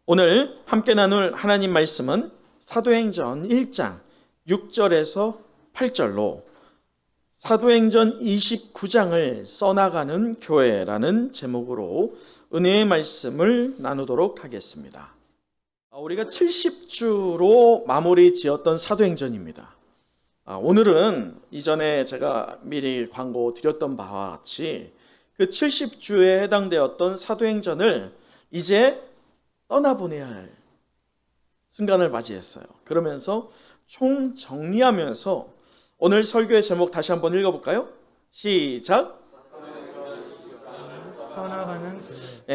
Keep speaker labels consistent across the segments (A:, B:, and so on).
A: 오늘 함께 나눌 하나님 말씀은 사도행전 1장 6절에서 8절로 사도행전 29장을 써나가는 교회라는 제목으로 은혜의 말씀을 나누도록 하겠습니다. 우리가 70주로 마무리 지었던 사도행전입니다. 오늘은 이전에 제가 미리 광고 드렸던 바와 같이 그 70주에 해당되었던 사도행전을 이제 떠나보내야 할 순간을 맞이했어요. 그러면서 총 정리하면서 오늘 설교의 제목 다시 한번 읽어볼까요? 시작.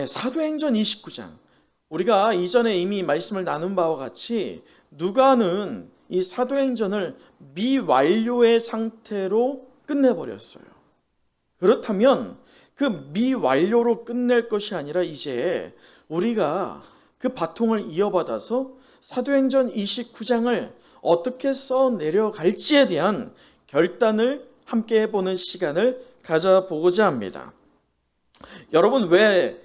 A: 사도행전 29장. 우리가 이전에 이미 말씀을 나눈 바와 같이 누가는 이 사도행전을 미완료의 상태로 끝내버렸어요. 그렇다면 그 미완료로 끝낼 것이 아니라 이제 우리가 그 바통을 이어받아서 사도행전 29장을 어떻게 써내려갈지에 대한 결단을 함께 해보는 시간을 가져보고자 합니다. 여러분, 왜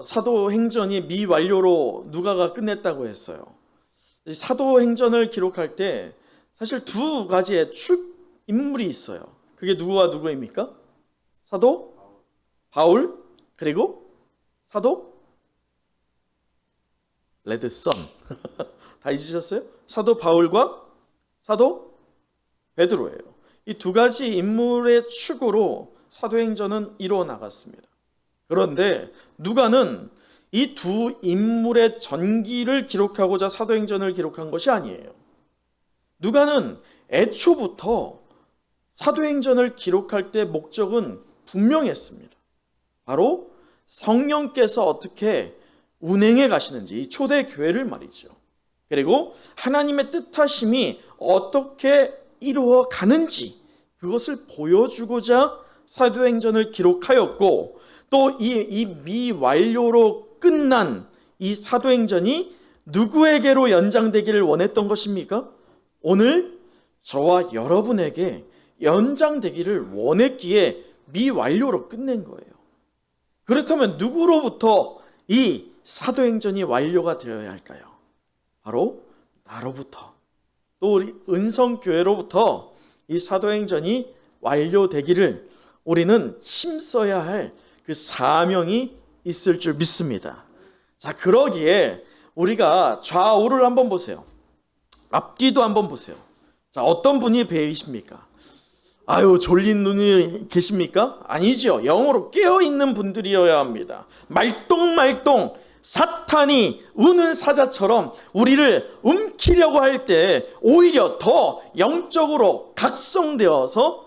A: 사도행전이 미완료로 누가가 끝냈다고 했어요? 사도행전을 기록할 때 사실 두 가지의 축 인물이 있어요. 그게 누구와 누구입니까? 사도 바울, 그리고 사도 레드썬. 다 잊으셨어요? 사도 바울과 사도 베드로예요. 이 두 가지 인물의 축으로 사도행전은 이루어 나갔습니다. 그런데 누가는 이 두 인물의 전기를 기록하고자 사도행전을 기록한 것이 아니에요. 누가는 애초부터 사도행전을 기록할 때 목적은 분명했습니다. 바로 성령께서 어떻게 운행해 가시는지, 이 초대교회를 말이죠. 그리고 하나님의 뜻하심이 어떻게 이루어 가는지 그것을 보여주고자 사도행전을 기록하였고, 또 이 미완료로 끝난 이 사도행전이 누구에게로 연장되기를 원했던 것입니까? 오늘 저와 여러분에게 연장되기를 원했기에 미완료로 끝낸 거예요. 그렇다면 누구로부터 이 사도행전이 완료가 되어야 할까요? 바로 나로부터, 또 우리 은성교회로부터 이 사도행전이 완료되기를 우리는 힘써야 할 그 사명이 있을 줄 믿습니다. 자, 그러기에 우리가 좌우를 한번 보세요. 앞뒤도 한번 보세요. 자, 어떤 분이 배이십니까? 아유, 졸린 눈이 계십니까? 아니죠. 영으로 깨어있는 분들이어야 합니다. 말똥말똥 사탄이 우는 사자처럼 우리를 움키려고 할 때 오히려 더 영적으로 각성되어서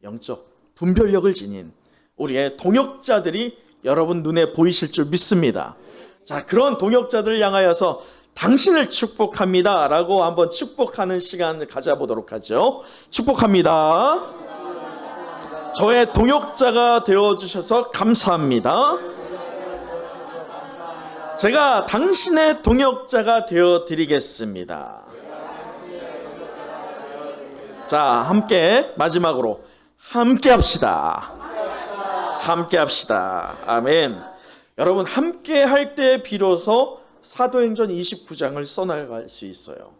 A: 영적 분별력을 지닌 우리의 동역자들이 여러분 눈에 보이실 줄 믿습니다. 자, 그런 동역자들을 향하여서 당신을 축복합니다 라고 한번 축복하는 시간을 가져보도록 하죠. 축복합니다. 저의 동역자가 되어주셔서 감사합니다. 제가 당신의 동역자가 되어드리겠습니다. 자, 함께 마지막으로 함께 합시다. 함께 합시다. 아멘. 여러분, 함께 할 때 비로소 사도행전 29장을 써나갈 수 있어요.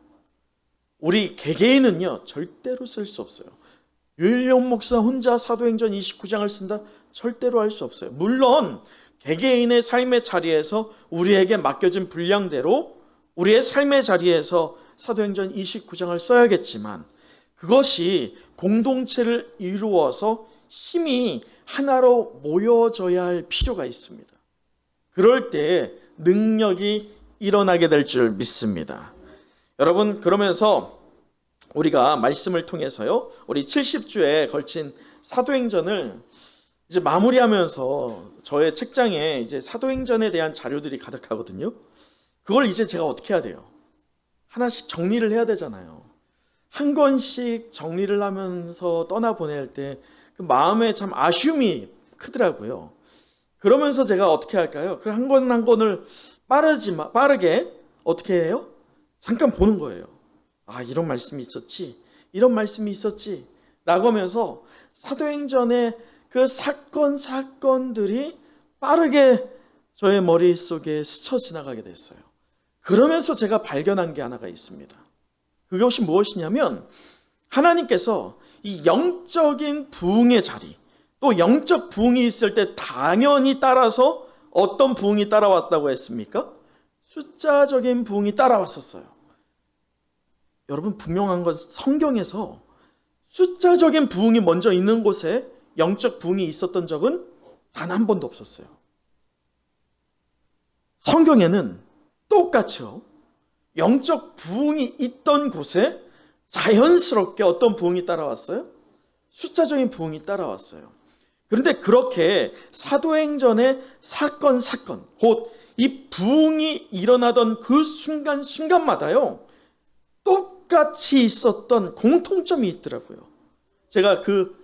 A: 우리 개개인은요 절대로 쓸 수 없어요. 유일용 목사 혼자 사도행전 29장을 쓴다? 절대로 할 수 없어요. 물론 개개인의 삶의 자리에서 우리에게 맡겨진 분량대로 우리의 삶의 자리에서 사도행전 29장을 써야겠지만, 그것이 공동체를 이루어서 힘이 하나로 모여져야 할 필요가 있습니다. 그럴 때 능력이 일어나게 될 줄 믿습니다. 여러분, 그러면서 우리가 말씀을 통해서요, 우리 70주에 걸친 사도행전을 이제 마무리하면서 저의 책장에 이제 사도행전에 대한 자료들이 가득하거든요. 그걸 이제 제가 어떻게 해야 돼요? 하나씩 정리를 해야 되잖아요. 한 권씩 정리를 하면서 떠나보낼 때 그 마음에 참 아쉬움이 크더라고요. 그러면서 제가 어떻게 할까요? 그 한 권 한 권을 빠르게 어떻게 해요? 잠깐 보는 거예요. 아, 이런 말씀이 있었지, 이런 말씀이 있었지 라고 하면서 사도행전의 그 사건들이 빠르게 저의 머릿속에 스쳐 지나가게 됐어요. 그러면서 제가 발견한 게 하나가 있습니다. 그것이 무엇이냐면 하나님께서 이 영적인 부흥의 자리, 또 영적 부흥이 있을 때 당연히 따라서 어떤 부흥이 따라왔다고 했습니까? 숫자적인 부흥이 따라왔었어요. 여러분, 분명한 건 성경에서 숫자적인 부흥이 먼저 있는 곳에 영적 부흥이 있었던 적은 단 한 번도 없었어요. 성경에는 똑같이요, 영적 부흥이 있던 곳에 자연스럽게 어떤 부흥이 따라왔어요? 숫자적인 부흥이 따라왔어요. 그런데 그렇게 사도행전의 사건, 곧 이 부흥이 일어나던 그 순간마다요, 똑같이 있었던 공통점이 있더라고요. 제가 그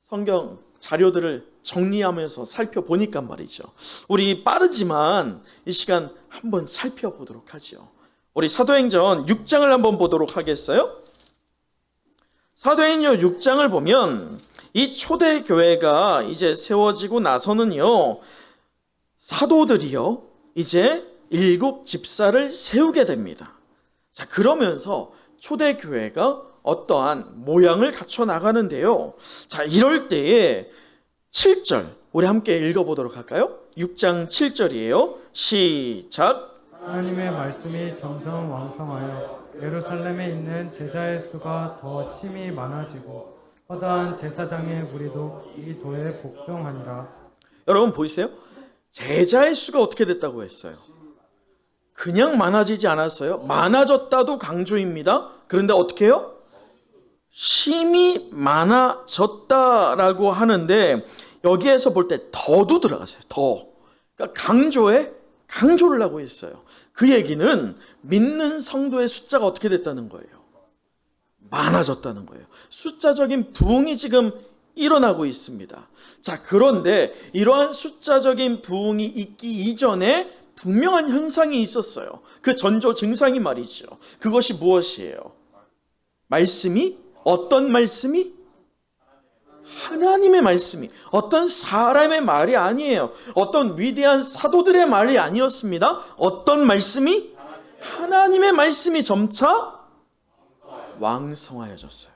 A: 성경 자료들을 정리하면서 살펴보니까 말이죠. 우리 빠르지만 이 시간 한번 살펴보도록 하죠. 우리 사도행전 6장을 한번 보도록 하겠어요? 사도행전 6장을 보면 이 초대교회가 이제 세워지고 나서는요, 사도들이요, 이제 7 집사를 세우게 됩니다. 자, 그러면서 초대교회가 어떠한 모양을 갖춰 나가는데요. 자, 이럴 때에 7절 우리 함께 읽어보도록 할까요? 6장 7절이에요. 시작.
B: 하나님의 말씀이 점점 왕성하여 예루살렘에 있는 제자의 수가 더 심히 많아지고 허다한 제사장의 무리도 이 도에 복종하니라.
A: 여러분 보이세요? 제자의 수가 어떻게 됐다고 했어요? 그냥 많아지지 않았어요. 많아졌다도 강조입니다. 그런데 어떻게 해요? 심히 많아졌다라고 하는데 여기에서 볼 때 더도 들어가세요. 더. 그러니까 강조를 하고 있어요. 그 얘기는 믿는 성도의 숫자가 어떻게 됐다는 거예요? 많아졌다는 거예요. 숫자적인 부흥이 지금 일어나고 있습니다. 자, 그런데 이러한 숫자적인 부흥이 있기 이전에 분명한 현상이 있었어요. 그 전조 증상이 말이죠. 그것이 무엇이에요? 말씀이, 어떤 말씀이? 하나님의 말씀이, 어떤 사람의 말이 아니에요. 어떤 위대한 사도들의 말이 아니었습니다. 어떤 말씀이? 하나님의 말씀이 점차 왕성하여졌어요.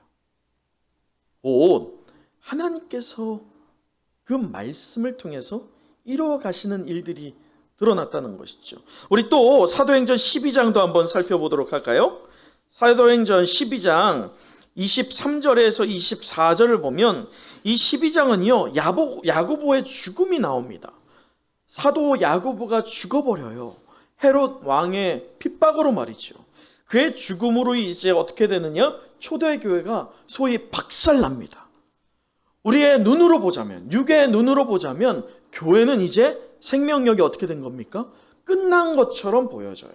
A: 곧 하나님께서 그 말씀을 통해서 이루어 가시는 일들이 드러났다는 것이죠. 우리 또 사도행전 12장도 한번 살펴보도록 할까요? 사도행전 12장 23절에서 24절을 보면 이 12장은요, 야고보의 죽음이 나옵니다. 사도 야고보가 죽어버려요. 헤롯 왕의 핍박으로 말이죠. 그의 죽음으로 이제 어떻게 되느냐? 초대교회가 소위 박살납니다. 우리의 눈으로 보자면, 육의 눈으로 보자면 교회는 이제 생명력이 어떻게 된 겁니까? 끝난 것처럼 보여져요.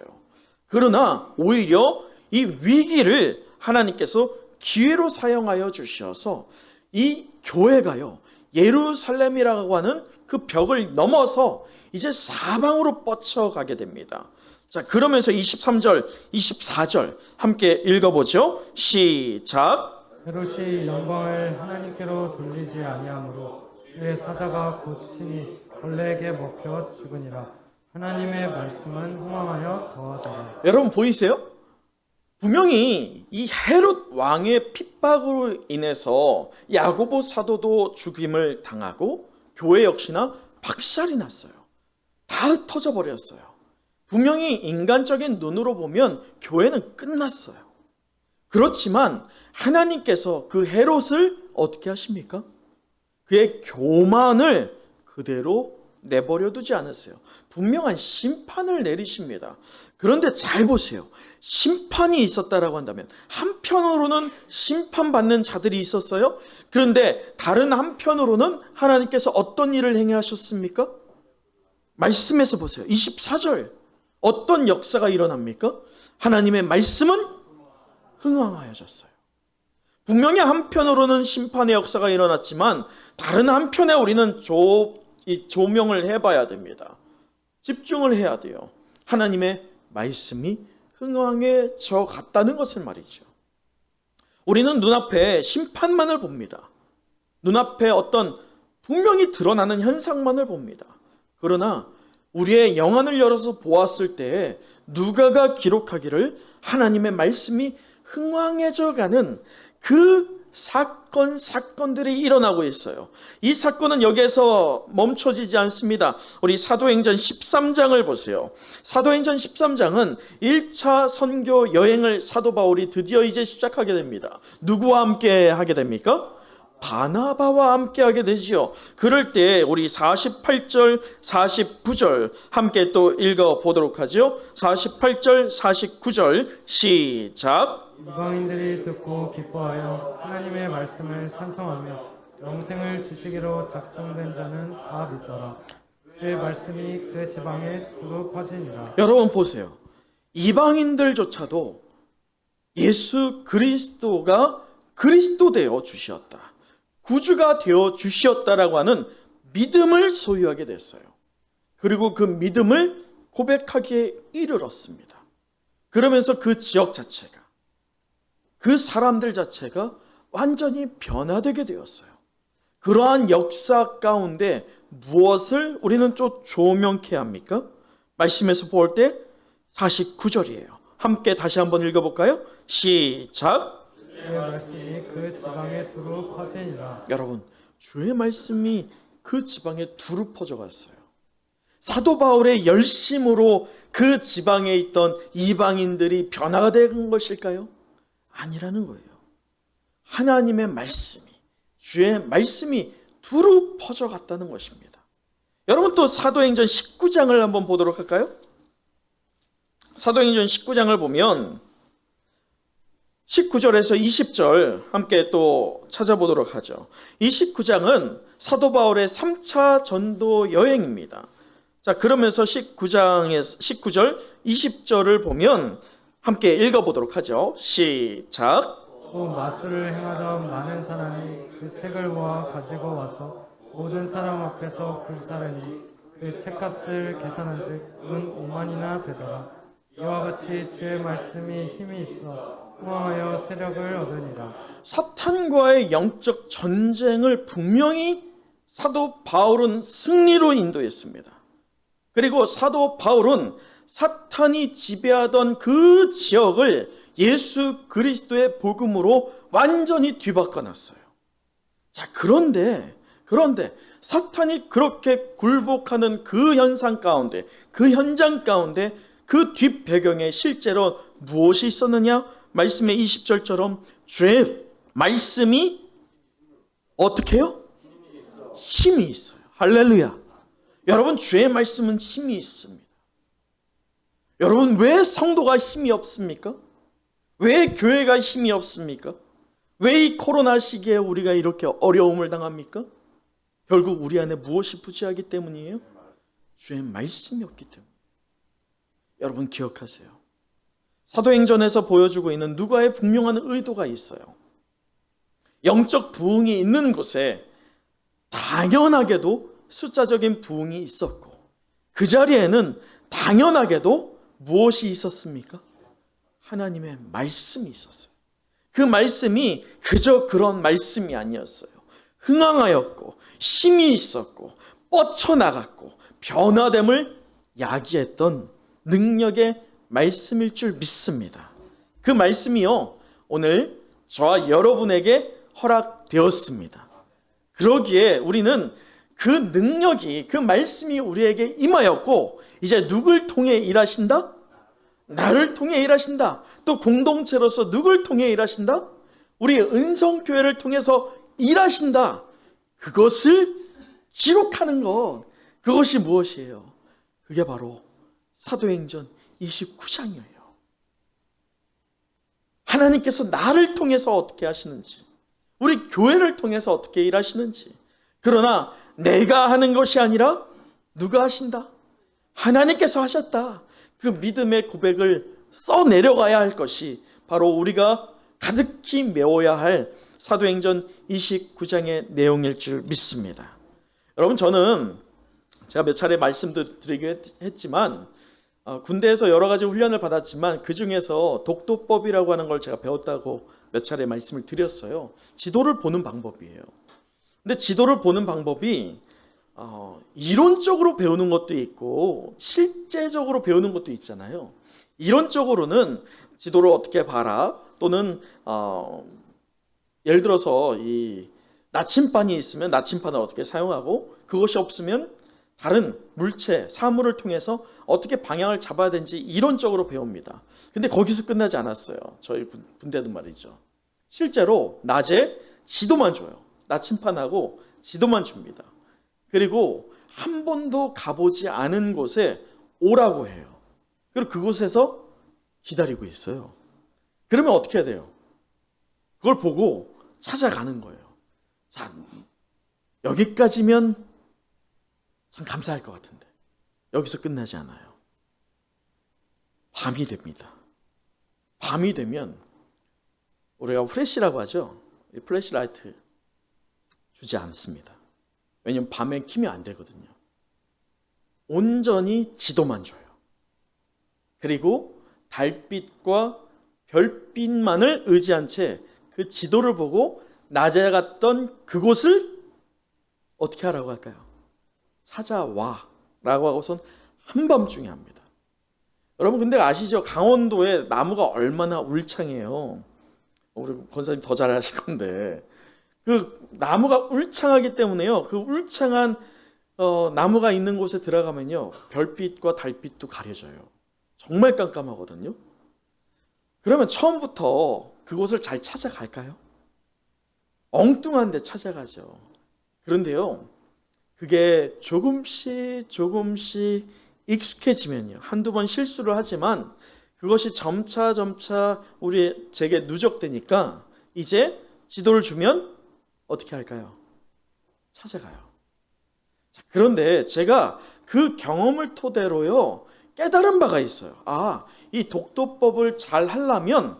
A: 그러나 오히려 이 위기를 하나님께서 기회로 사용하여 주셔서 이 교회가요, 예루살렘이라고 하는 그 벽을 넘어서 이제 사방으로 뻗쳐가게 됩니다. 자, 그러면서 23절, 24절 함께 읽어보죠. 시작.
B: 헤롯이 영광을 하나님께로 돌리지 아니하므로 그의 사자가 곧 친히 벌레에게 먹혀 죽으니라. 하나님의 말씀은 흥왕하여 더하더라.
A: 여러분 보이세요? 분명히 이 헤롯 왕의 핍박으로 인해서 야고보 사도도 죽임을 당하고 교회 역시나 박살이 났어요. 다 흩어져 버렸어요. 분명히 인간적인 눈으로 보면 교회는 끝났어요. 그렇지만 하나님께서 그 헤롯을 어떻게 하십니까? 그의 교만을 그대로 내버려 두지 않으세요. 분명한 심판을 내리십니다. 그런데 잘 보세요. 심판이 있었다라고 한다면 한편으로는 심판받는 자들이 있었어요. 그런데 다른 한편으로는 하나님께서 어떤 일을 행하셨습니까? 말씀에서 보세요. 24절 어떤 역사가 일어납니까? 하나님의 말씀은 흥왕하여졌어요. 분명히 한편으로는 심판의 역사가 일어났지만 다른 한편에 우리는 조명을 해봐야 됩니다. 집중을 해야 돼요. 하나님의 말씀이 흥왕해져 갔다는 것을 말이죠. 우리는 눈앞에 심판만을 봅니다. 눈앞에 어떤 분명히 드러나는 현상만을 봅니다. 그러나 우리의 영안을 열어서 보았을 때 누가가 기록하기를 하나님의 말씀이 흥왕해져 가는 그 사건들이 일어나고 있어요. 이 사건은 여기에서 멈춰지지 않습니다. 우리 사도행전 13장을 보세요. 사도행전 13장은 1차 선교 여행을 사도 바울이 드디어 이제 시작하게 됩니다. 누구와 함께 하게 됩니까? 바나바와 함께 하게 되지요. 그럴 때 우리 48절, 49절 함께 또 읽어 보도록 하죠. 48절, 49절 시작.
B: 이방인들이 듣고 기뻐하여 하나님의 말씀을 찬송하며 영생을 주시기로 작정된 자는 다 믿더라. 그의 말씀이 그 지방에 두루 퍼지니라.
A: 여러분 보세요. 이방인들조차도 예수 그리스도가 그리스도 되어 주시었다, 구주가 되어 주시었다라고 하는 믿음을 소유하게 됐어요. 그리고 그 믿음을 고백하기에 이르렀습니다. 그러면서 그 지역 자체가, 그 사람들 자체가 완전히 변화되게 되었어요. 그러한 역사 가운데 무엇을 우리는 좀 조명케 합니까? 말씀에서 볼 때 49절이에요. 함께 다시 한번 읽어볼까요? 시작.
B: 그의 말씀이 그 지방에 두루 퍼지니라.
A: 여러분, 주의 말씀이 그 지방에 두루 퍼져갔어요. 사도 바울의 열심으로 그 지방에 있던 이방인들이 변화가 된 것일까요? 아니라는 거예요. 하나님의 말씀이, 주의 말씀이 두루 퍼져갔다는 것입니다. 여러분, 또 사도행전 19장을 한번 보도록 할까요? 사도행전 19장을 보면 19절에서 20절 함께 또 찾아보도록 하죠. 이 19장은 사도 바울의 3차 전도 여행입니다. 자, 그러면서 19절 20절을 보면 함께 읽어보도록 하죠. 시작.
B: 또 마술을 행하던 많은 사람이 그 책을 모아 가지고 와서 모든 사람 앞에서 불사르니 그 책값을 계산한즉 은 5만이나 되더라. 이와 같이 주의 말씀이 힘이 있어 흥황하여 세력을 얻으니라.
A: 사탄과의 영적 전쟁을 분명히 사도 바울은 승리로 인도했습니다. 그리고 사도 바울은 사탄이 지배하던 그 지역을 예수 그리스도의 복음으로 완전히 뒤바꿔놨어요. 자, 그런데 사탄이 그렇게 굴복하는 그 현상 가운데, 그 현장 가운데 그 뒷배경에 실제로 무엇이 있었느냐? 말씀의 20절처럼 주의 말씀이 어떻게 해요? 힘이 있어요. 할렐루야. 여러분, 주의 말씀은 힘이 있습니다. 여러분, 왜 성도가 힘이 없습니까? 왜 교회가 힘이 없습니까? 왜 이 코로나 시기에 우리가 이렇게 어려움을 당합니까? 결국 우리 안에 무엇이 부재하기 때문이에요? 주의 말씀이 없기 때문에. 여러분 기억하세요. 사도행전에서 보여주고 있는 누가의 분명한 의도가 있어요. 영적 부흥이 있는 곳에 당연하게도 숫자적인 부흥이 있었고, 그 자리에는 당연하게도 무엇이 있었습니까? 하나님의 말씀이 있었어요. 그 말씀이 그저 그런 말씀이 아니었어요. 흥황하였고 힘이 있었고 뻗쳐나갔고 변화됨을 야기했던 능력의 말씀일 줄 믿습니다. 그 말씀이요, 오늘 저와 여러분에게 허락되었습니다. 그러기에 우리는 그 능력이, 그 말씀이 우리에게 임하였고, 이제 누굴 통해 일하신다? 나를 통해 일하신다. 또 공동체로서 누굴 통해 일하신다? 우리 은성교회를 통해서 일하신다. 그것을 기록하는 것, 그것이 무엇이에요? 그게 바로 사도행전 29장이에요. 하나님께서 나를 통해서 어떻게 하시는지, 우리 교회를 통해서 어떻게 일하시는지. 그러나 내가 하는 것이 아니라 누가 하신다? 하나님께서 하셨다. 그 믿음의 고백을 써내려가야 할 것이 바로 우리가 가득히 메워야 할 사도행전 29장의 내용일 줄 믿습니다. 여러분, 저는 제가 몇 차례 말씀도 드리긴 했지만 군대에서 여러 가지 훈련을 받았지만 그 중에서 독도법이라고 하는 걸 제가 배웠다고 몇 차례 말씀을 드렸어요. 지도를 보는 방법이에요. 근데 지도를 보는 방법이 이론적으로 배우는 것도 있고 실제적으로 배우는 것도 있잖아요. 이론적으로는 지도를 어떻게 봐라, 또는 예를 들어서 이 나침반이 있으면 나침반을 어떻게 사용하고, 그것이 없으면 다른 물체, 사물을 통해서 어떻게 방향을 잡아야 되는지 이론적으로 배웁니다. 근데 거기서 끝나지 않았어요. 저희 군대는 말이죠. 실제로 낮에 지도만 줘요. 나침반하고 지도만 줍니다. 그리고 한 번도 가보지 않은 곳에 오라고 해요. 그리고 그곳에서 기다리고 있어요. 그러면 어떻게 해야 돼요? 그걸 보고 찾아가는 거예요. 자, 여기까지면 참 감사할 것 같은데 여기서 끝나지 않아요. 밤이 됩니다. 밤이 되면 우리가 플래시라고 하죠. 이 플래시라이트 주지 않습니다. 왜냐하면 밤에 키면 안 되거든요. 온전히 지도만 줘요. 그리고 달빛과 별빛만을 의지한 채 그 지도를 보고 낮에 갔던 그곳을 어떻게 하라고 할까요? 찾아와 라고 하고선 한밤중에 합니다. 여러분 근데 아시죠? 강원도에 나무가 얼마나 울창해요. 우리 권사님 더 잘 아실 건데, 그 나무가 울창하기 때문에요, 그 울창한 나무가 있는 곳에 들어가면요 별빛과 달빛도 가려져요. 정말 깜깜하거든요. 그러면 처음부터 그곳을 잘 찾아갈까요? 엉뚱한 데 찾아가죠. 그런데요, 그게 조금씩 익숙해지면요, 한두 번 실수를 하지만 그것이 점차 제게 누적되니까 이제 지도를 주면 어떻게 할까요? 찾아가요. 자, 그런데 제가 그 경험을 토대로요 깨달은 바가 있어요. 이 독도법을 잘 하려면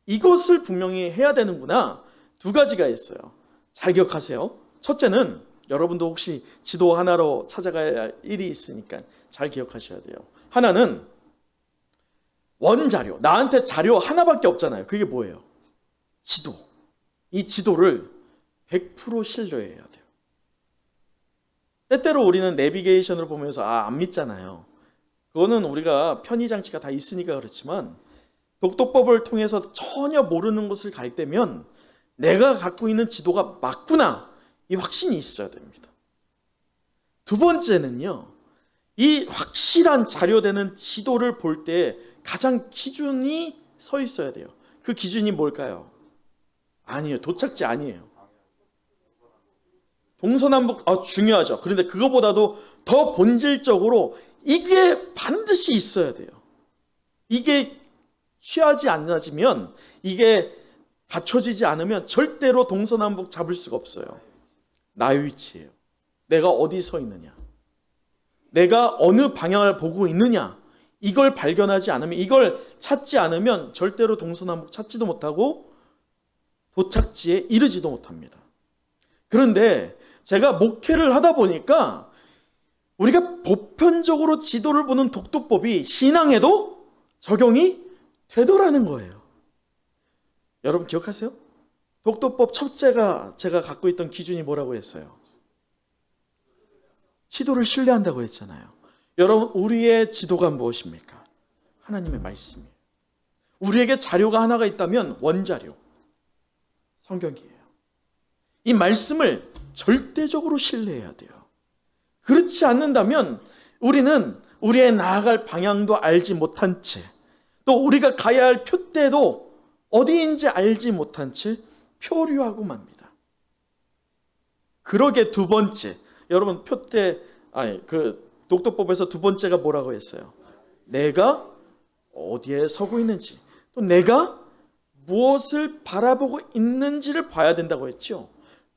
A: 이것을 분명히 해야 되는구나. 두 가지가 있어요. 잘 기억하세요. 첫째는 여러분도 혹시 지도 하나로 찾아가야 할 일이 있으니까 잘 기억하셔야 돼요. 하나는 원자료. 나한테 자료 하나밖에 없잖아요. 그게 뭐예요? 지도. 이 지도를 100% 신뢰해야 돼요. 때때로 우리는 내비게이션을 보면서 안 믿잖아요. 그거는 우리가 편의장치가 다 있으니까 그렇지만, 독도법을 통해서 전혀 모르는 곳을 갈 때면 내가 갖고 있는 지도가 맞구나, 이 확신이 있어야 됩니다. 두 번째는요, 이 확실한 자료되는 지도를 볼 때 가장 기준이 서 있어야 돼요. 그 기준이 뭘까요? 아니에요. 도착지 아니에요. 동서남북 중요하죠. 그런데 그거보다도 더 본질적으로 이게 반드시 있어야 돼요. 이게 취하지 않아지면, 이게 갖춰지지 않으면 절대로 동서남북 잡을 수가 없어요. 나의 위치예요. 내가 어디 서 있느냐, 내가 어느 방향을 보고 있느냐, 이걸 발견하지 않으면, 이걸 찾지 않으면 절대로 동서남북 찾지도 못하고 도착지에 이르지도 못합니다. 그런데 제가 목회를 하다 보니까 우리가 보편적으로 지도를 보는 독도법이 신앙에도 적용이 되더라는 거예요. 여러분 기억하세요? 독도법 첫째가 제가 갖고 있던 기준이 뭐라고 했어요? 지도를 신뢰한다고 했잖아요. 여러분, 우리의 지도가 무엇입니까? 하나님의 말씀이에요. 우리에게 자료가 하나가 있다면 원자료, 성경이에요. 이 말씀을 절대적으로 신뢰해야 돼요. 그렇지 않는다면 우리는 우리의 나아갈 방향도 알지 못한 채, 또 우리가 가야 할 표대도 어디인지 알지 못한 채 표류하고 맙니다. 그러게 두 번째, 여러분 독도법에서 두 번째가 뭐라고 했어요? 내가 어디에 서고 있는지, 또 내가 무엇을 바라보고 있는지를 봐야 된다고 했죠.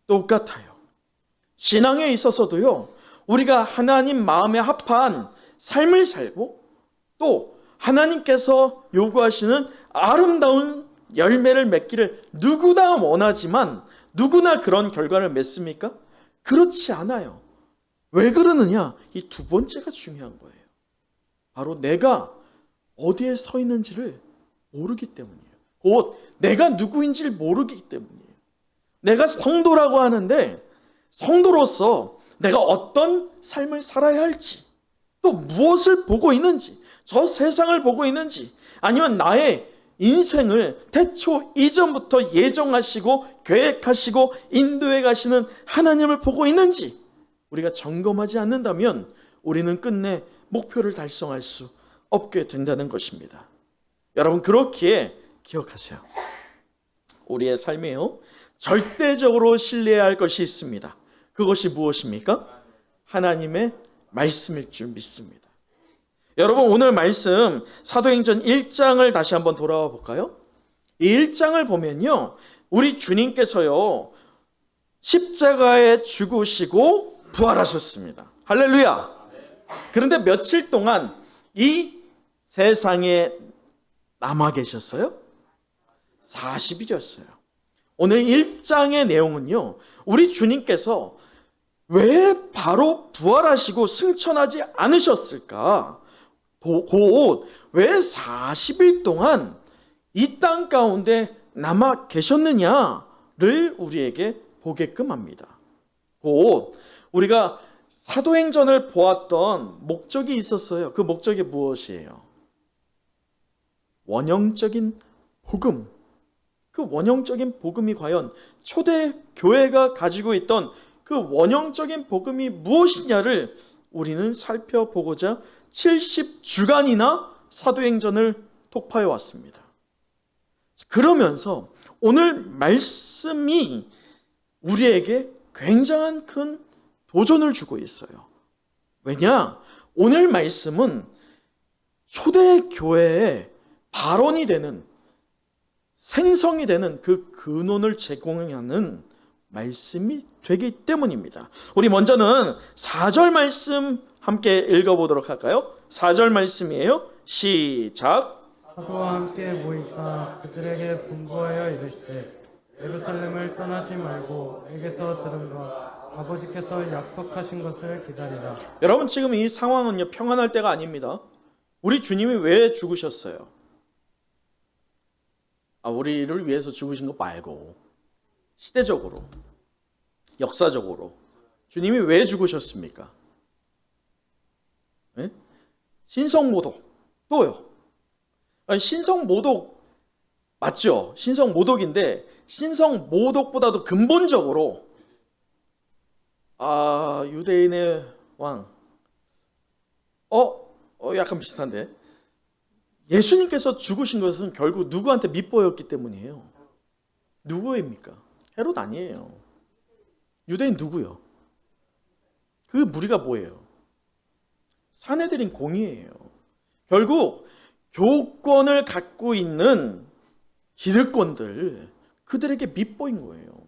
A: 똑같아요. 신앙에 있어서도요, 우리가 하나님 마음에 합한 삶을 살고, 또 하나님께서 요구하시는 아름다운 열매를 맺기를 누구나 원하지만 누구나 그런 결과를 맺습니까? 그렇지 않아요. 왜 그러느냐? 이 두 번째가 중요한 거예요. 바로 내가 어디에 서 있는지를 모르기 때문이에요. 곧 내가 누구인지를 모르기 때문이에요. 내가 성도라고 하는데 성도로서 내가 어떤 삶을 살아야 할지, 또 무엇을 보고 있는지, 저 세상을 보고 있는지, 아니면 나의 인생을 태초 이전부터 예정하시고 계획하시고 인도해 가시는 하나님을 보고 있는지 우리가 점검하지 않는다면 우리는 끝내 목표를 달성할 수 없게 된다는 것입니다. 여러분, 그렇기에 기억하세요. 우리의 삶에요, 절대적으로 신뢰해야 할 것이 있습니다. 그것이 무엇입니까? 하나님의 말씀일 줄 믿습니다. 여러분, 오늘 말씀 사도행전 1장을 다시 한번 돌아와 볼까요? 이 1장을 보면요, 우리 주님께서요 십자가에 죽으시고 부활하셨습니다. 할렐루야. 그런데 며칠 동안 이 세상에 남아 계셨어요? 40일이었어요. 오늘 1장의 내용은요, 우리 주님께서 왜 바로 부활하시고 승천하지 않으셨을까? 곧 왜 40일 동안 이 땅 가운데 남아 계셨느냐를 우리에게 보게끔 합니다. 곧 우리가 사도행전을 보았던 목적이 있었어요. 그 목적이 무엇이에요? 원형적인 복음. 그 원형적인 복음이 과연 초대 교회가 가지고 있던 그 원형적인 복음이 무엇이냐를 우리는 살펴보고자 70주간이나 사도행전을 독파해 왔습니다. 그러면서 오늘 말씀이 우리에게 굉장한 큰 도전을 주고 있어요. 왜냐? 오늘 말씀은 초대교회의 발원이 되는, 생성이 되는 그 근원을 제공하는 말씀이 되기 때문입니다. 우리 먼저는 4절 말씀 함께 읽어보도록 할까요? 4절 말씀이에요. 시작.
B: 사도와 함께 모이사 그들에게 분부하여 이르시되 예루살렘을 떠나지 말고 내게서 들은 것 아버지께서 약속하신 것을 기다리라.
A: 여러분, 지금 이 상황은요, 평안할 때가 아닙니다. 우리 주님이 왜 죽으셨어요? 우리를 위해서 죽으신 것 말고 시대적으로, 역사적으로 주님이 왜 죽으셨습니까? 네? 신성모독, 또요. 신성모독 맞죠? 신성모독인데 신성모독보다도 근본적으로 유대인의 왕, 약간 비슷한데, 예수님께서 죽으신 것은 결국 누구한테 밑보였기 때문이에요. 누구입니까? 헤롯 아니에요. 유대인 누구요? 그 무리가 뭐예요? 사내들인 공의예요. 결국 교권을 갖고 있는 기득권들, 그들에게 밑보인 거예요.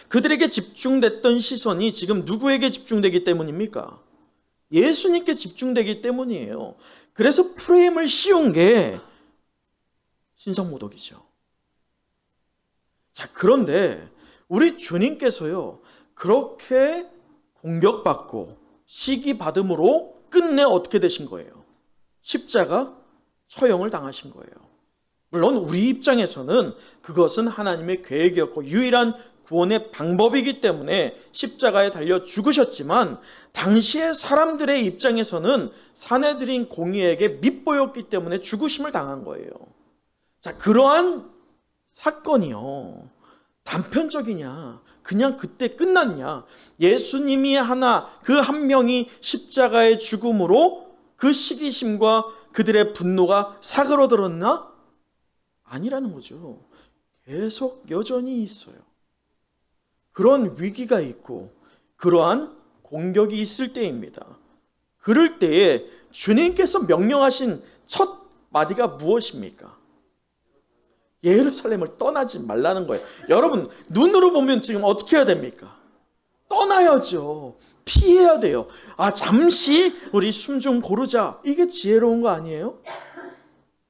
A: 그들에게 집중됐던 시선이 지금 누구에게 집중되기 때문입니까? 예수님께 집중되기 때문이에요. 그래서 프레임을 씌운 게 신성모독이죠. 자, 그런데 우리 주님께서요, 그렇게 공격받고 시기받음으로 끝내 어떻게 되신 거예요? 십자가 처형을 당하신 거예요. 물론 우리 입장에서는 그것은 하나님의 계획이었고 유일한 구원의 방법이기 때문에 십자가에 달려 죽으셨지만, 당시의 사람들의 입장에서는 사내들인 공의에게 밑보였기 때문에 죽으심을 당한 거예요. 자, 그러한 사건이요, 단편적이냐, 그냥 그때 끝났냐? 예수님이 그 한 명이 십자가의 죽음으로 그 시기심과 그들의 분노가 사그러들었나? 아니라는 거죠. 계속 여전히 있어요. 그런 위기가 있고 그러한 공격이 있을 때입니다. 그럴 때에 주님께서 명령하신 첫 마디가 무엇입니까? 예루살렘을 떠나지 말라는 거예요. 여러분, 눈으로 보면 지금 어떻게 해야 됩니까? 떠나야죠. 피해야 돼요. 잠시 우리 숨 좀 고르자. 이게 지혜로운 거 아니에요?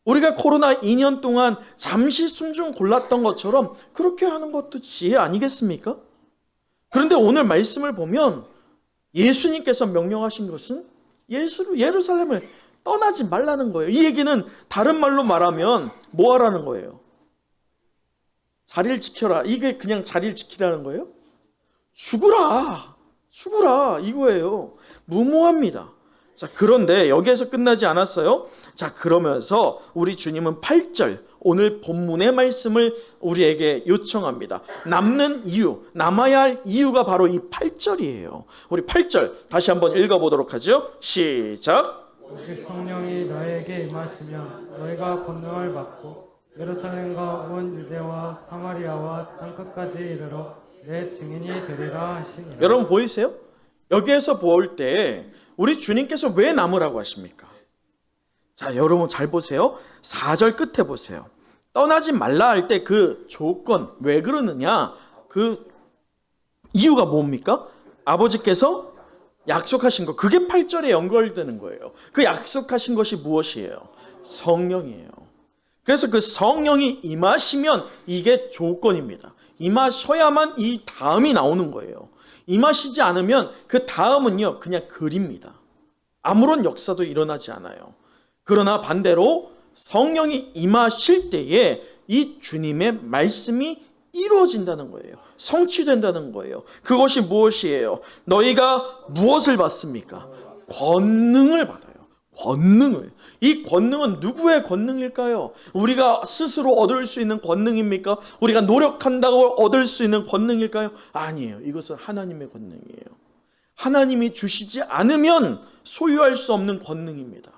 A: 우리가 코로나 2년 동안 잠시 숨 좀 골랐던 것처럼 그렇게 하는 것도 지혜 아니겠습니까? 그런데 오늘 말씀을 보면 예수님께서 명령하신 것은 예루살렘을 떠나지 말라는 거예요. 이 얘기는 다른 말로 말하면 뭐 하라는 거예요? 자리를 지켜라. 이게 그냥 자리를 지키라는 거예요? 죽으라. 죽으라 이거예요. 무모합니다. 자, 그런데 여기에서 끝나지 않았어요. 자, 그러면서 우리 주님은 8절 오늘 본문의 말씀을 우리에게 요청합니다. 남는 이유, 남아야 할 이유가 바로 이 8절이에요. 우리 8절 다시 한번 읽어보도록 하죠. 시작.
B: 그 성령이 너에게 임하시면 너희가 권능을 받고 예루살렘과 온 유대와 사마리아와 땅끝까지 이르러 내 증인이 되리라 하시니라.
A: 여러분 보이세요? 여기에서 볼 때 우리 주님께서 왜 남으라고 하십니까? 자, 여러분 잘 보세요. 4절 끝에 보세요. 떠나지 말라 할 때 그 조건 왜 그러느냐? 그 이유가 뭡니까? 아버지께서 약속하신 거, 그게 8절에 연결되는 거예요. 그 약속하신 것이 무엇이에요? 성령이에요. 그래서 그 성령이 임하시면 이게 조건입니다. 임하셔야만 이 다음이 나오는 거예요. 임하시지 않으면 그 다음은요 그냥 글입니다. 아무런 역사도 일어나지 않아요. 그러나 반대로 성령이 임하실 때에 이 주님의 말씀이 이루어진다는 거예요. 성취된다는 거예요. 그것이 무엇이에요? 너희가 무엇을 받습니까? 권능을 받아요. 권능을. 이 권능은 누구의 권능일까요? 우리가 스스로 얻을 수 있는 권능입니까? 우리가 노력한다고 얻을 수 있는 권능일까요? 아니에요. 이것은 하나님의 권능이에요. 하나님이 주시지 않으면 소유할 수 없는 권능입니다.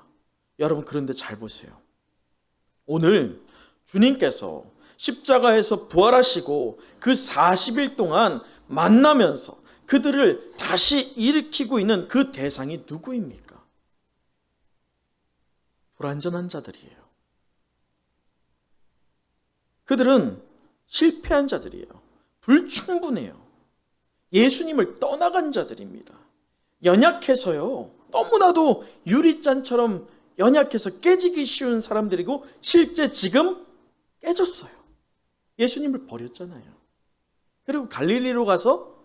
A: 여러분, 그런데 잘 보세요. 오늘 주님께서 십자가에서 부활하시고 그 40일 동안 만나면서 그들을 다시 일으키고 있는 그 대상이 누구입니까? 불완전한 자들이에요. 그들은 실패한 자들이에요. 불충분해요. 예수님을 떠나간 자들입니다. 연약해서요. 너무나도 유리잔처럼 연약해서 깨지기 쉬운 사람들이고 실제 지금 깨졌어요. 예수님을 버렸잖아요. 그리고 갈릴리로 가서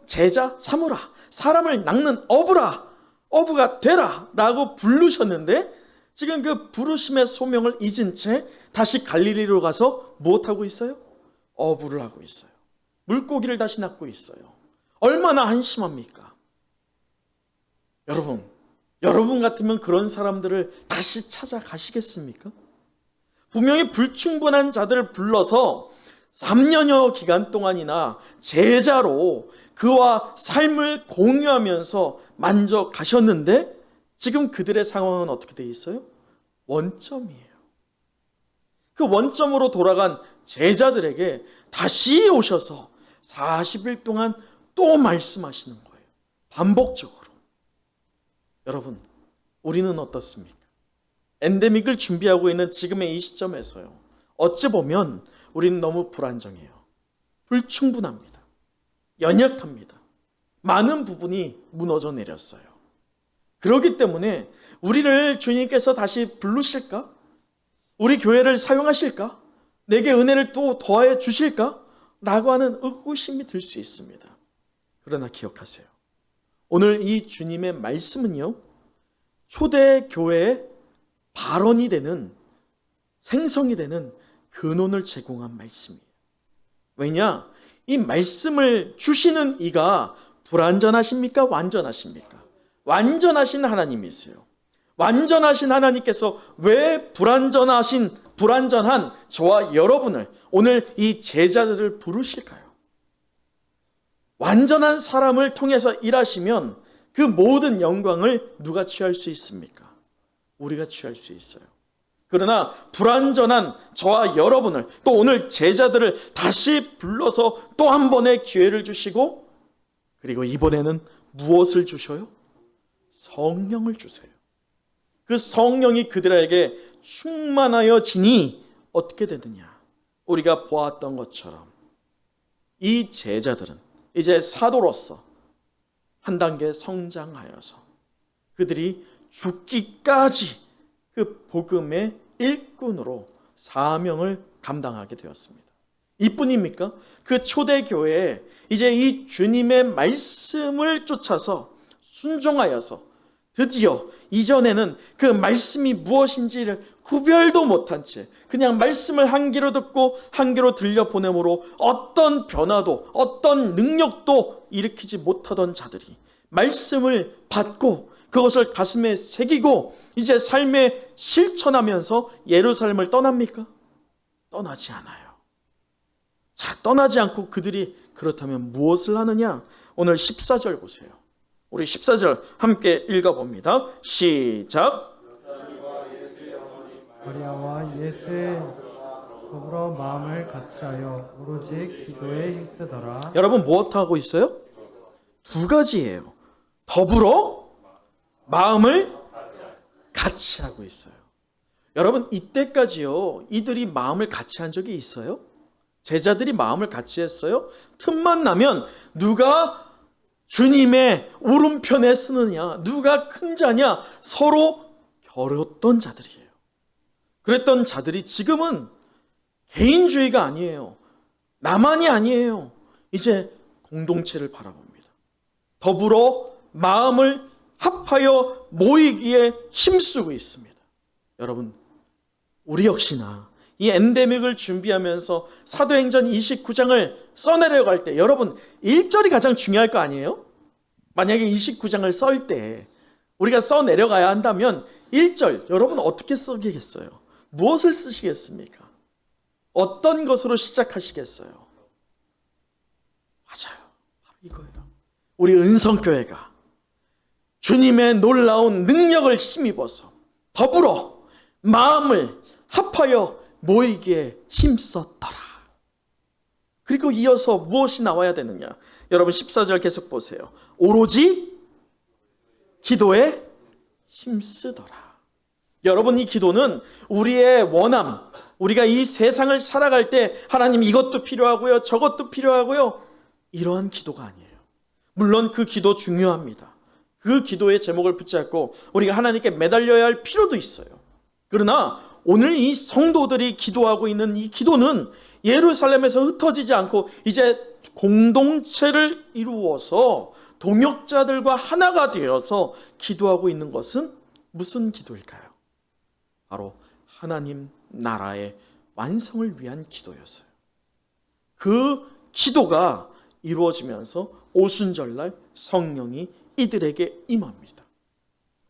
A: 제자 삼으라. 사람을 낚는 어부가 되라 라고 부르셨는데 지금 그 부르심의 소명을 잊은 채 다시 갈릴리로 가서 무엇하고 있어요? 어부를 하고 있어요. 물고기를 다시 낚고 있어요. 얼마나 한심합니까? 여러분 같으면 그런 사람들을 다시 찾아가시겠습니까? 분명히 불충분한 자들을 불러서 3년여 기간 동안이나 제자로 그와 삶을 공유하면서 만져가셨는데 지금 그들의 상황은 어떻게 되어 있어요? 원점이에요. 그 원점으로 돌아간 제자들에게 다시 오셔서 40일 동안 또 말씀하시는 거예요. 반복적으로. 여러분, 우리는 어떻습니까? 엔데믹을 준비하고 있는 지금의 이 시점에서요. 어찌 보면 우리는 너무 불안정해요. 불충분합니다. 연약합니다. 많은 부분이 무너져 내렸어요. 그렇기 때문에 우리를 주님께서 다시 부르실까? 우리 교회를 사용하실까? 내게 은혜를 또 더해 주실까? 라고 하는 의구심이 들 수 있습니다. 그러나 기억하세요. 오늘 이 주님의 말씀은요. 초대 교회의 발원이 되는, 생성이 되는 근원을 제공한 말씀이에요. 왜냐? 이 말씀을 주시는 이가 불완전하십니까? 완전하십니까? 완전하신 하나님이세요. 완전하신 하나님께서 왜 불완전한 저와 여러분을, 오늘 이 제자들을 부르실까요? 완전한 사람을 통해서 일하시면 그 모든 영광을 누가 취할 수 있습니까? 우리가 취할 수 있어요. 그러나 불완전한 저와 여러분을, 또 오늘 제자들을 다시 불러서 또 한 번의 기회를 주시고, 그리고 이번에는 무엇을 주셔요? 성령을 주세요. 그 성령이 그들에게 충만하여 지니 어떻게 되느냐? 우리가 보았던 것처럼 이 제자들은 이제 사도로서 한 단계 성장하여서 그들이 죽기까지 그 복음의 일꾼으로 사명을 감당하게 되었습니다. 이뿐입니까? 그 초대교회에 이제 이 주님의 말씀을 쫓아서 순종하여서 드디어 이전에는 그 말씀이 무엇인지를 구별도 못한 채 그냥 말씀을 한 귀로 듣고 한 귀로 들려보내므로 어떤 변화도 어떤 능력도 일으키지 못하던 자들이 말씀을 받고 그것을 가슴에 새기고 이제 삶에 실천하면서 예루살렘을 떠납니까? 떠나지 않아요. 자, 떠나지 않고 그들이 그렇다면 무엇을 하느냐? 오늘 14절 보세요. 우리 14절 함께 읽어봅니다. 시작.
B: 마리아와 예수의 더불어 마음을 같이하여 오로지 기도에 힘쓰더라.
A: 여러분 무엇하고 있어요? 두 가지예요. 더불어 마음을 같이 하고 있어요. 여러분 이때까지요 이들이 마음을 같이 한 적이 있어요? 제자들이 마음을 같이 했어요? 틈만 나면 누가 주님의 오른편에 쓰느냐, 누가 큰 자냐 서로 겨뤘던 자들이에요. 그랬던 자들이 지금은 개인주의가 아니에요. 나만이 아니에요. 이제 공동체를 바라봅니다. 더불어 마음을 합하여 모이기에 힘쓰고 있습니다. 여러분, 우리 역시나 이 엔데믹을 준비하면서 사도행전 29장을 써내려갈 때 여러분 1절이 가장 중요할 거 아니에요? 만약에 29장을 썰 때 우리가 써내려가야 한다면 1절 여러분 어떻게 쓰겠어요? 무엇을 쓰시겠습니까? 어떤 것으로 시작하시겠어요? 맞아요. 바로 이거예요. 우리 은성교회가 주님의 놀라운 능력을 힘입어서 더불어 마음을 합하여 모이기에 힘썼더라. 그리고 이어서 무엇이 나와야 되느냐? 여러분 14절 계속 보세요. 오로지 기도에 힘쓰더라. 여러분 이 기도는 우리의 원함, 우리가 이 세상을 살아갈 때 하나님 이것도 필요하고요, 저것도 필요하고요, 이러한 기도가 아니에요. 물론 그 기도 중요합니다. 그 기도의 제목을 붙잡고 우리가 하나님께 매달려야 할 필요도 있어요. 그러나 오늘 이 성도들이 기도하고 있는 이 기도는 예루살렘에서 흩어지지 않고 이제 공동체를 이루어서 동역자들과 하나가 되어서 기도하고 있는 것은 무슨 기도일까요? 바로 하나님 나라의 완성을 위한 기도였어요. 그 기도가 이루어지면서 오순절날 성령이 이들에게 임합니다.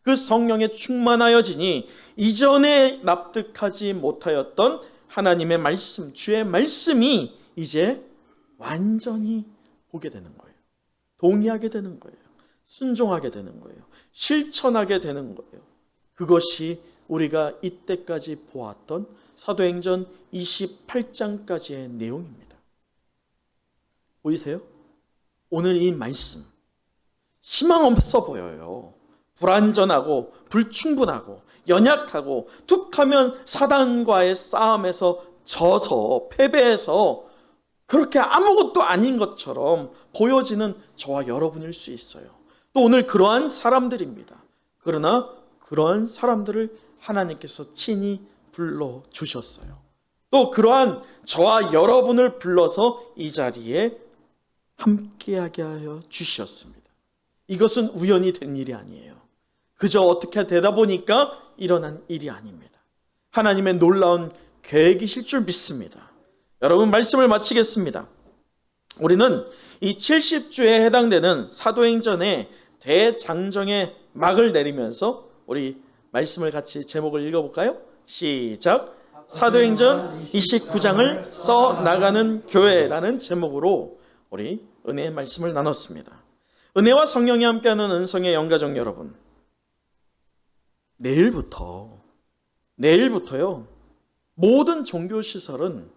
A: 그 성령에 충만하여지니 이전에 납득하지 못하였던 하나님의 말씀, 주의 말씀이 이제 완전히 보게 되는 거예요. 동의하게 되는 거예요. 순종하게 되는 거예요. 실천하게 되는 거예요. 그것이 우리가 이때까지 보았던 사도행전 28장까지의 내용입니다. 보이세요? 오늘 이 말씀 희망 없어 보여요. 불완전하고 불충분하고 연약하고 툭하면 사단과의 싸움에서 져서 패배해서 그렇게 아무것도 아닌 것처럼 보여지는 저와 여러분일 수 있어요. 또 오늘 그러한 사람들입니다. 그러나 그러한 사람들을 하나님께서 친히 불러주셨어요. 또 그러한 저와 여러분을 불러서 이 자리에 함께하게 하여 주셨습니다. 이것은 우연히 된 일이 아니에요. 그저 어떻게 되다 보니까 일어난 일이 아닙니다. 하나님의 놀라운 계획이실 줄 믿습니다. 여러분 말씀을 마치겠습니다. 우리는 이 70주에 해당되는 사도행전의 대장정의 막을 내리면서 우리 말씀을 같이 제목을 읽어볼까요? 시작. 사도행전 29장을 써나가는 교회라는 제목으로 우리 은혜의 말씀을 나눴습니다. 은혜와 성령이 함께하는 은성의 영가족 여러분, 내일부터요 모든 종교시설은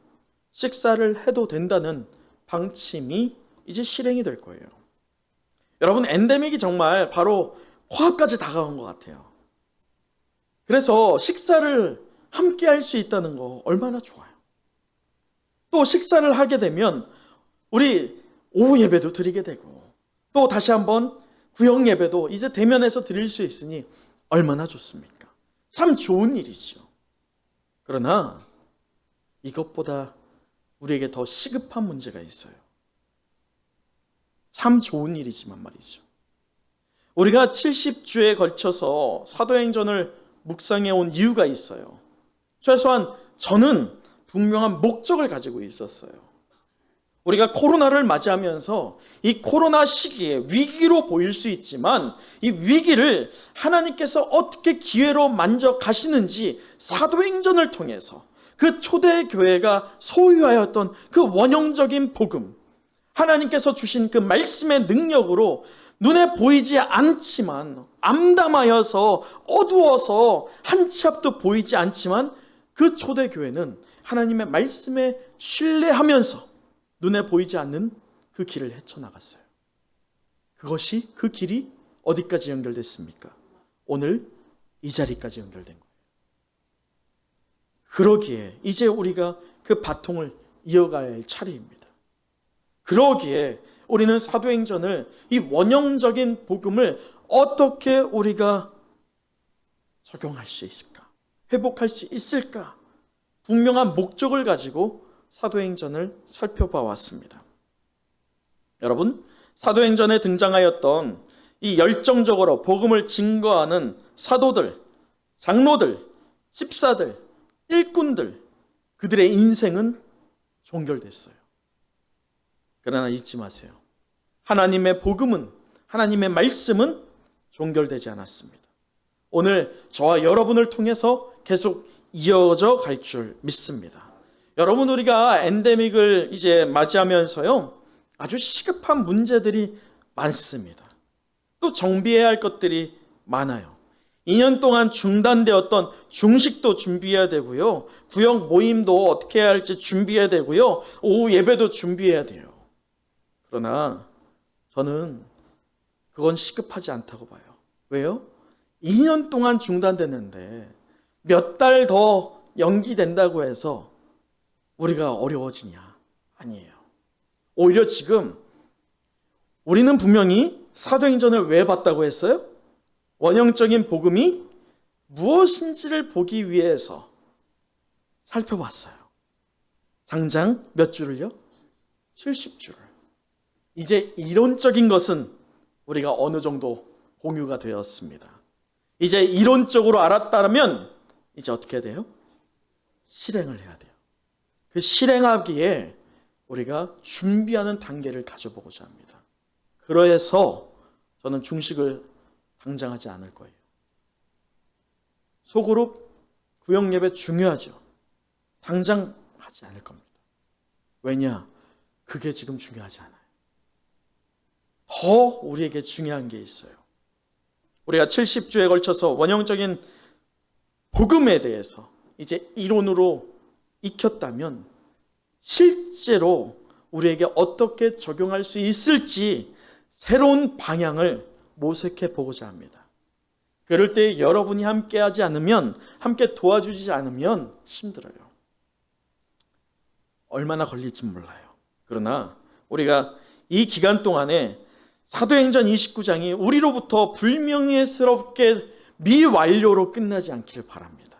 A: 식사를 해도 된다는 방침이 이제 실행이 될 거예요. 여러분 엔데믹이 정말 바로 코앞까지 다가온 것 같아요. 그래서 식사를 함께 할 수 있다는 거 얼마나 좋아요. 또 식사를 하게 되면 우리 오후 예배도 드리게 되고 또 다시 한번 구역 예배도 이제 대면에서 드릴 수 있으니 얼마나 좋습니까? 참 좋은 일이죠. 그러나 이것보다 우리에게 더 시급한 문제가 있어요. 참 좋은 일이지만 말이죠. 우리가 70주에 걸쳐서 사도행전을 묵상해 온 이유가 있어요. 최소한 저는 분명한 목적을 가지고 있었어요. 우리가 코로나를 맞이하면서 이 코로나 시기에 위기로 보일 수 있지만 이 위기를 하나님께서 어떻게 기회로 만져가시는지 사도행전을 통해서 그 초대교회가 소유하였던 그 원형적인 복음, 하나님께서 주신 그 말씀의 능력으로 눈에 보이지 않지만 암담하여서 어두워서 한 치 앞도 보이지 않지만 그 초대교회는 하나님의 말씀에 신뢰하면서 눈에 보이지 않는 그 길을 헤쳐나갔어요. 그것이 그 길이 어디까지 연결됐습니까? 오늘 이 자리까지 연결된 거예요. 그러기에 이제 우리가 그 바통을 이어가야 할 차례입니다. 그러기에 우리는 사도행전을, 이 원형적인 복음을 어떻게 우리가 적용할 수 있을까? 회복할 수 있을까? 분명한 목적을 가지고 사도행전을 살펴봐 왔습니다. 여러분, 사도행전에 등장하였던 이 열정적으로 복음을 증거하는 사도들, 장로들, 집사들, 일꾼들, 그들의 인생은 종결됐어요. 그러나 잊지 마세요. 하나님의 복음은, 하나님의 말씀은 종결되지 않았습니다. 오늘 저와 여러분을 통해서 계속 이어져 갈 줄 믿습니다. 여러분, 우리가 엔데믹을 이제 맞이하면서요, 아주 시급한 문제들이 많습니다. 또 정비해야 할 것들이 많아요. 2년 동안 중단되었던 중식도 준비해야 되고요, 구역 모임도 어떻게 해야 할지 준비해야 되고요, 오후 예배도 준비해야 돼요. 그러나 저는 그건 시급하지 않다고 봐요. 왜요? 2년 동안 중단됐는데 몇 달 더 연기된다고 해서 우리가 어려워지냐? 아니에요. 오히려 지금 우리는 분명히 사도행전을 왜 봤다고 했어요? 원형적인 복음이 무엇인지를 보기 위해서 살펴봤어요. 장장 몇 줄을요? 70줄을. 이제 이론적인 것은 우리가 어느 정도 공유가 되었습니다. 이제 이론적으로 알았다면 이제 어떻게 해야 돼요? 실행을 해야 돼요. 그 실행하기에 우리가 준비하는 단계를 가져보고자 합니다. 그래서 저는 중식을 당장 하지 않을 거예요. 소그룹 구역 예배 중요하죠. 당장 하지 않을 겁니다. 왜냐? 그게 지금 중요하지 않아요. 더 우리에게 중요한 게 있어요. 우리가 70주에 걸쳐서 원형적인 복음에 대해서 이제 이론으로 익혔다면 실제로 우리에게 어떻게 적용할 수 있을지 새로운 방향을 모색해 보고자 합니다. 그럴 때 여러분이 함께하지 않으면, 함께 도와주지 않으면 힘들어요. 얼마나 걸릴지 몰라요. 그러나 우리가 이 기간 동안에 사도행전 29장이 우리로부터 불명예스럽게 미완료로 끝나지 않기를 바랍니다.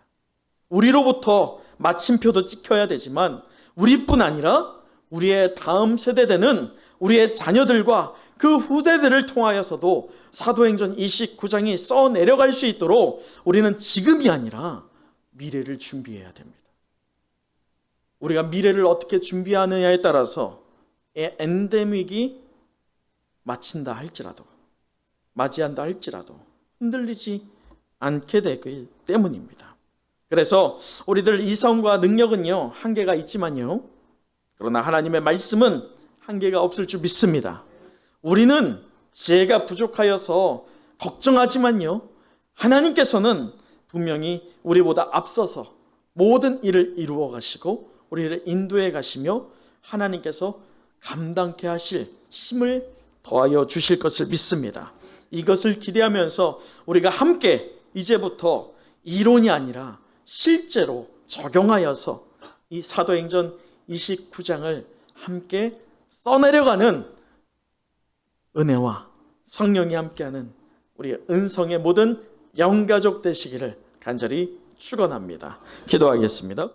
A: 우리로부터 마침표도 찍혀야 되지만 우리뿐 아니라 우리의 다음 세대되는 우리의 자녀들과 그 후대들을 통하여서도 사도행전 29장이 써내려갈 수 있도록 우리는 지금이 아니라 미래를 준비해야 됩니다. 우리가 미래를 어떻게 준비하느냐에 따라서 엔데믹이 마친다 할지라도, 맞이한다 할지라도 흔들리지 않게 되기 때문입니다. 그래서 우리들 이성과 능력은요, 한계가 있지만요, 그러나 하나님의 말씀은 한계가 없을 줄 믿습니다. 우리는 지혜가 부족하여서 걱정하지만요, 하나님께서는 분명히 우리보다 앞서서 모든 일을 이루어 가시고 우리를 인도해 가시며 하나님께서 감당케 하실 힘을 더하여 주실 것을 믿습니다. 이것을 기대하면서 우리가 함께 이제부터 이론이 아니라 실제로 적용하여서 이 사도행전 29장을 함께 써내려가는 은혜와 성령이 함께하는 우리 은성의 모든 영가족 되시기를 간절히 축원합니다. 기도하겠습니다.